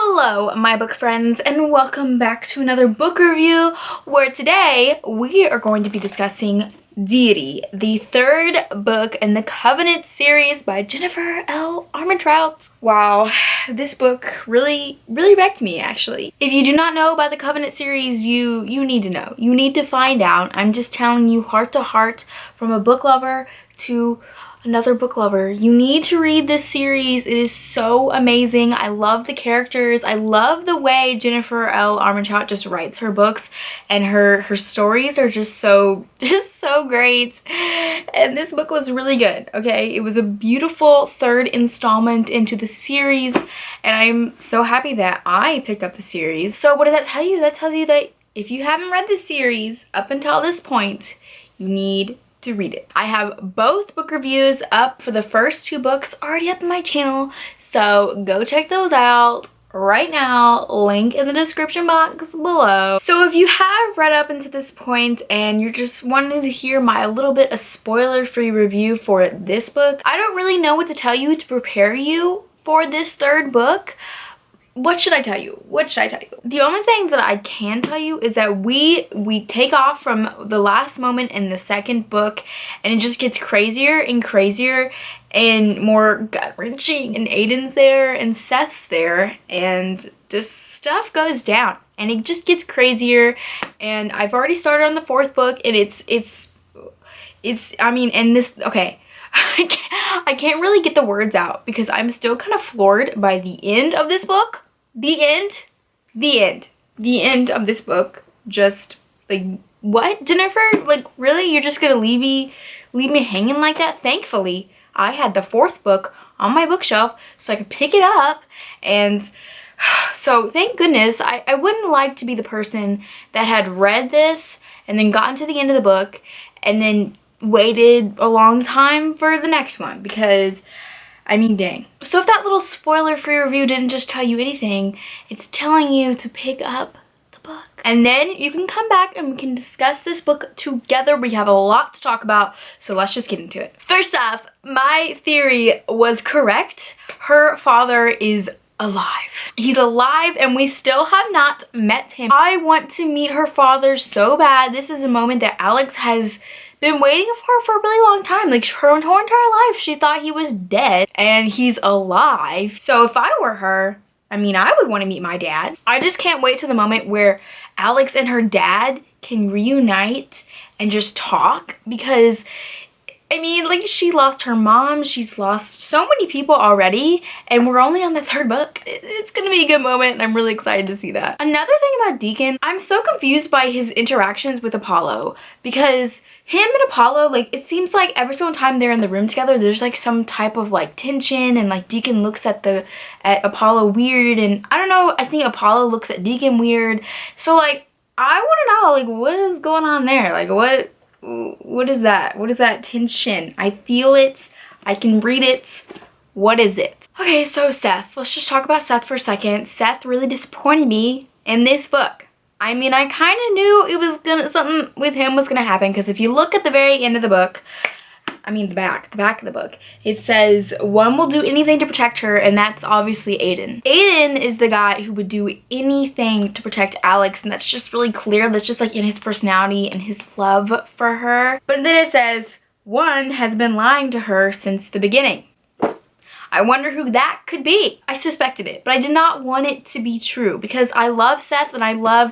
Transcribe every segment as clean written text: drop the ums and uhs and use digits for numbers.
Hello, my book friends, and welcome back to another book review where today we are going to be discussing Deity, the third book in the Covenant series by Jennifer L. Armentrout. Wow, this book really wrecked me, actually. If you do not know about the Covenant series, you need to know. You need to find out. I'm just telling you heart to heart from a book lover to another book lover. You need to read this series. It is so amazing. I love the characters. I love the way Jennifer L. Armentrout just writes her books, and her stories are just so great. And this book was really good, okay? It was a beautiful third installment into the series, and I'm so happy that I picked up the series. So what does that tell you? That tells you that if you haven't read the series up until this point, you need to read it. I have both book reviews up for the first two books already up on my channel, so go check those out right now. Link in the description box below. So if you have read up into this point and you're just wanting to hear my little bit of spoiler-free review for this book, I don't really know what to tell you to prepare you for this third book. What should I tell you? What should I tell you? The only thing that I can tell you is that we take off from the last moment in the second book, and it just gets crazier and crazier and more gut-wrenching, and Aiden's there and Seth's there, and just stuff goes down and it just gets crazier. And I've already started on the fourth book, and it's I mean, and this, okay, I can't really get the words out because I'm still kind of floored by the end of this book. The end of this book. Just like, what, Jennifer? Like, really? You're just gonna leave me hanging like that? Thankfully, I had the fourth book on my bookshelf so I could pick it up, and so thank goodness. I wouldn't like to be the person that had read this and then gotten to the end of the book and then waited a long time for the next one, because I mean, dang. So if that little spoiler-free review didn't just tell you anything, it's telling you to pick up the book. And then you can come back and we can discuss this book together. We have a lot to talk about, so let's just get into it. First off, my theory was correct. Her father is alive. He's alive, and we still have not met him. I want to meet her father so bad. This is a moment that Alex has been waiting for a really long time. Like, her entire life she thought he was dead, and he's alive. So if I were her, I mean, I would want to meet my dad. I just can't wait to the moment where Alex and her dad can reunite and just talk, because I mean, like, she lost her mom, she's lost so many people already, and we're only on the third book. It's gonna be a good moment, and I'm really excited to see that. Another thing about Deacon, I'm so confused by his interactions with Apollo, because him and Apollo, like, it seems like every single time they're in the room together, there's like some type of like tension, and like Deacon looks at Apollo weird, and I don't know, I think Apollo looks at Deacon weird. So like, I want to know, like, what is going on there? Like, what is that? What is that tension? I feel it. I can read it. What is it? Okay, so Seth. Let's just talk about Seth for a second. Seth really disappointed me in this book. I mean, I kind of knew it was something with him was gonna happen, because if you look at the very end of the book, I mean the back of the book, it says one will do anything to protect her, and that's obviously Aiden. Aiden is the guy who would do anything to protect Alex, and that's just really clear. That's just like in his personality and his love for her. But then it says one has been lying to her since the beginning. I wonder who that could be. I suspected it, but I did not want it to be true, because I love Seth and I love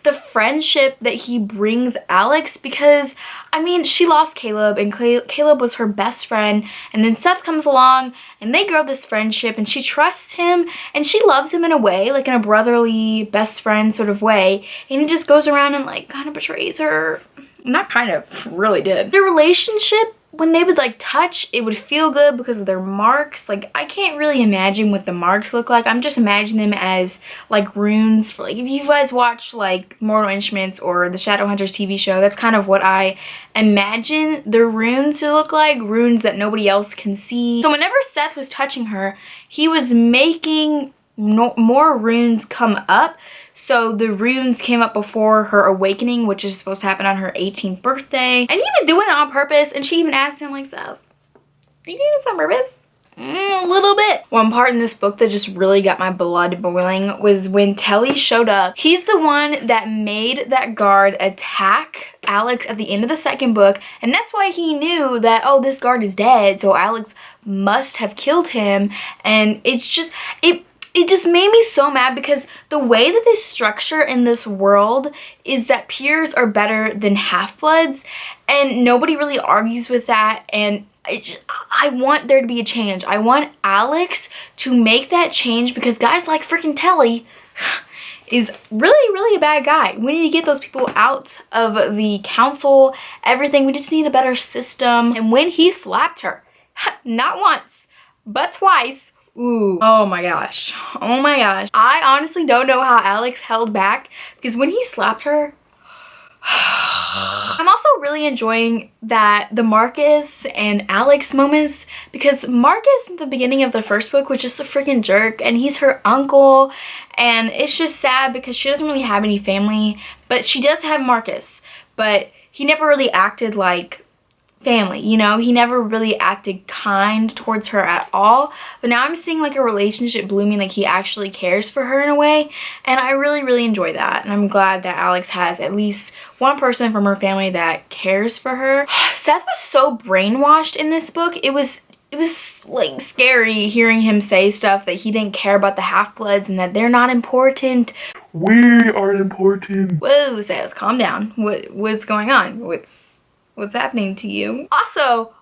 the friendship that he brings Alex, because I mean, she lost Caleb, and Caleb was her best friend, and then Seth comes along and they grow this friendship, and she trusts him and she loves him in a way, like in a brotherly best friend sort of way, and he just goes around and like kind of betrays her. Not kind of, really did. Their relationship, when they would like touch, it would feel good because of their marks. Like, I can't really imagine what the marks look like. I'm just imagining them as like runes for, like, if you guys watch like Mortal Instruments or the Shadowhunters TV show, that's kind of what I imagine the runes to look like, runes that nobody else can see. So whenever Seth was touching her, he was making more runes come up. So the runes came up before her awakening, which is supposed to happen on her 18th birthday. And he was doing it on purpose, and she even asked him, like, Seth, are you doing this on purpose? a little bit. One part in this book that just really got my blood boiling was when Telly showed up. He's the one that made that guard attack Alex at the end of the second book, and that's why he knew that, oh, this guard is dead, so Alex must have killed him. And it's just, it just made me so mad, because the way that they structure in this world is that peers are better than half-bloods, and nobody really argues with that. And I want there to be a change. I want Alex to make that change, because guys like freaking Telly is really a bad guy. We need to get those people out of the council, everything. We just need a better system. And when he slapped her, not once, but twice, ooh, oh my gosh. Oh my gosh. I honestly don't know how Alex held back, because when he slapped her, I'm also really enjoying that the Marcus and Alex moments, because Marcus in the beginning of the first book was just a freaking jerk, and he's her uncle, and it's just sad because she doesn't really have any family, but she does have Marcus, but he never really acted like family, you know? He never really acted kind towards her at all. But now I'm seeing like a relationship blooming, like he actually cares for her in a way, and I really enjoy that. And I'm glad that Alex has at least one person from her family that cares for her. Seth was so brainwashed in this book. It was like scary hearing him say stuff that he didn't care about the half-bloods and that they're not important. We aren't important. Whoa, Seth, calm down. What's going on? What's happening to you? Also,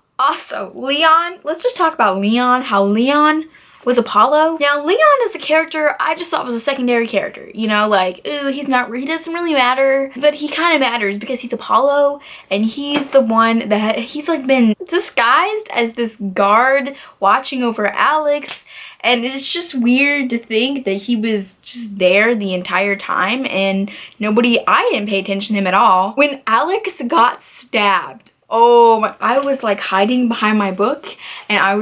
Leon, let's just talk about Leon, how Leon was Apollo. Now, Leon is a character I just thought was a secondary character, you know, like, ooh, he doesn't really matter, but he kind of matters because he's Apollo, and he's the one that, he's like been disguised as this guard watching over Alex, and it's just weird to think that he was just there the entire time, and I didn't pay attention to him at all. When Alex got stabbed, oh my, I was like hiding behind my book, and I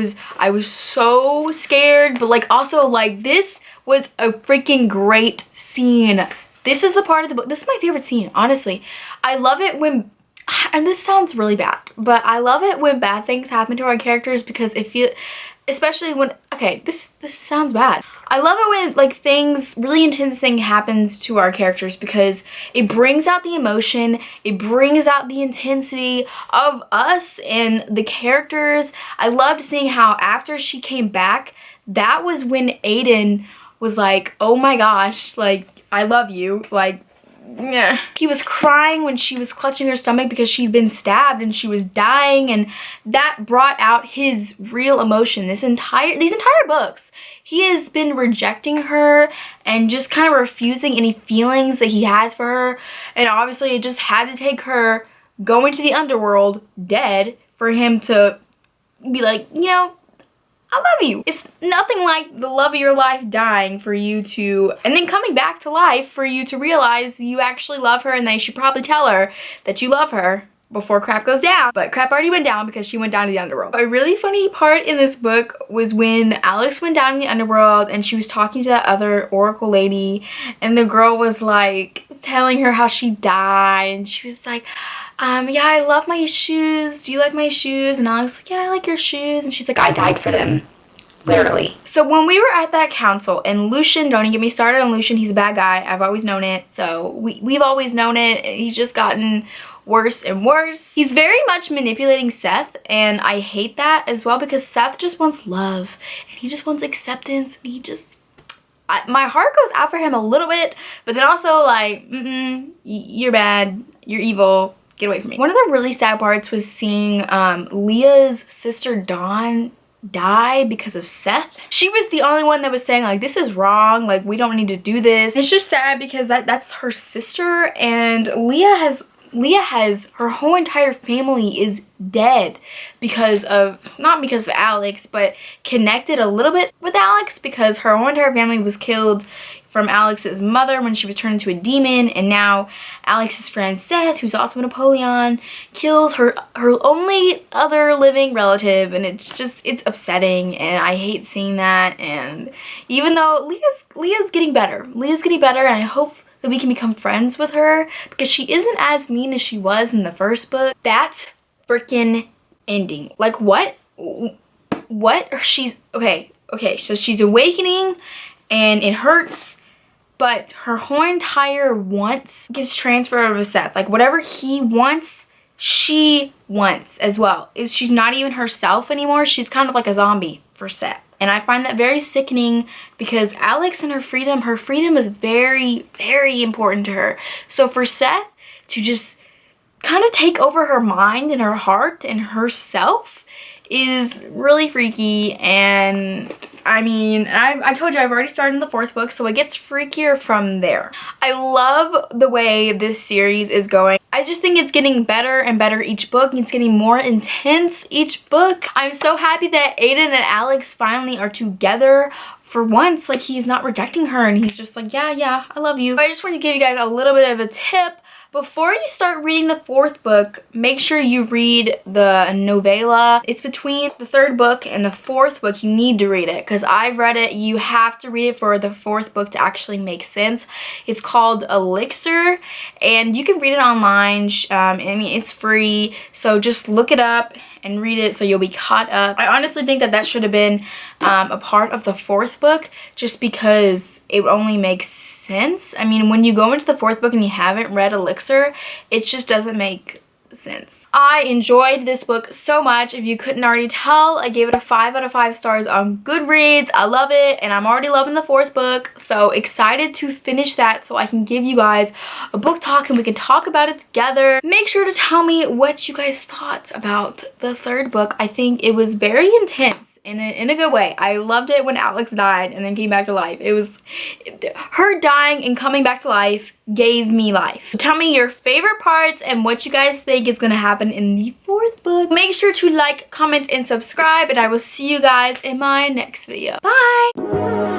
was so scared, but like also like this was a freaking great scene. This is the part of the book, this is my favorite scene, honestly. I love it when, and this sounds really bad, but I love it when bad things happen to our characters, because it feels, especially when, okay, this sounds bad. I love it when like really intense thing happens to our characters, because it brings out the emotion, it brings out the intensity of us and the characters. I loved seeing how after she came back, that was when Aiden was like, oh my gosh, like, I love you, like, yeah. He was crying when she was clutching her stomach because she'd been stabbed and she was dying, and that brought out his real emotion. These entire books, he has been rejecting her and just kind of refusing any feelings that he has for her, and obviously it just had to take her going to the underworld dead for him to be like, you know, I love you. It's nothing like the love of your life dying for you to, and then coming back to life for you to realize you actually love her, and that you should probably tell her that you love her before crap goes down. But crap already went down because she went down to the underworld. A really funny part in this book was when Alex went down in the underworld and she was talking to that other oracle lady, and the girl was like telling her how she died, and she was like, yeah, I love my shoes. Do you like my shoes? And Alex was like, yeah, I like your shoes. And she's like, I died for them. Literally. So when we were at that council, and Lucian, don't even get me started on Lucian. He's a bad guy. I've always known it. So we've always known it. He's just gotten worse and worse. He's very much manipulating Seth, and I hate that as well, because Seth just wants love, and he just wants acceptance, and he just, my heart goes out for him a little bit, but then also like, you're bad, you're evil. Get away from me. One of the really sad parts was seeing Leah's sister Dawn die because of Seth. She was the only one that was saying like, this is wrong, like we don't need to do this. And it's just sad because that's her sister, and Leah has her whole entire family is dead because of, not because of Alex, but connected a little bit with Alex, because her whole entire family was killed from Alex's mother when she was turned into a demon, and now Alex's friend Seth, who's also a Napoleon, kills her only other living relative, and it's upsetting, and I hate seeing that. And even though Leah's getting better, and I hope that we can become friends with her, because she isn't as mean as she was in the first book. That freaking ending, like what? what she's, okay, so she's awakening and it hurts, but her whole entire wants gets transferred over to Seth. Like whatever he wants, she wants as well. She's not even herself anymore. She's kind of like a zombie for Seth. And I find that very sickening because Alex and her freedom is very, very important to her. So for Seth to just kind of take over her mind and her heart and herself is really freaky. And I mean, I told you I've already started in the 4th book, so it gets freakier from there. I love the way this series is going. I just think it's getting better and better each book. It's getting more intense each book. I'm so happy that Aiden and Alex finally are together for once. Like, he's not rejecting her and he's just like, yeah, I love you. I just want to give you guys a little bit of a tip. Before you start reading the 4th book, make sure you read the novella. It's between the 3rd book and the 4th book. You need to read it because I've read it. You have to read it for the 4th book to actually make sense. It's called Elixir and you can read it online. I mean, it's free, so just look it up and read it so you'll be caught up. I honestly think that should have been a part of the 4th book just because it only makes sense. I mean, when you go into the 4th book and you haven't read Elixir, it just doesn't make sense. I enjoyed this book so much. If you couldn't already tell, I gave it a 5 out of 5 stars on Goodreads. I love it and I'm already loving the 4th book. So excited to finish that so I can give you guys a book talk and we can talk about it together. Make sure to tell me what you guys thought about the 3rd book. I think it was very intense in a good way. I loved it when Alex died and then came back to life. It was her dying and coming back to life gave me life. Tell me your favorite parts and what you guys think is gonna happen in the 4th book. Make sure to like, comment, and subscribe, and I will see you guys in my next video. Bye!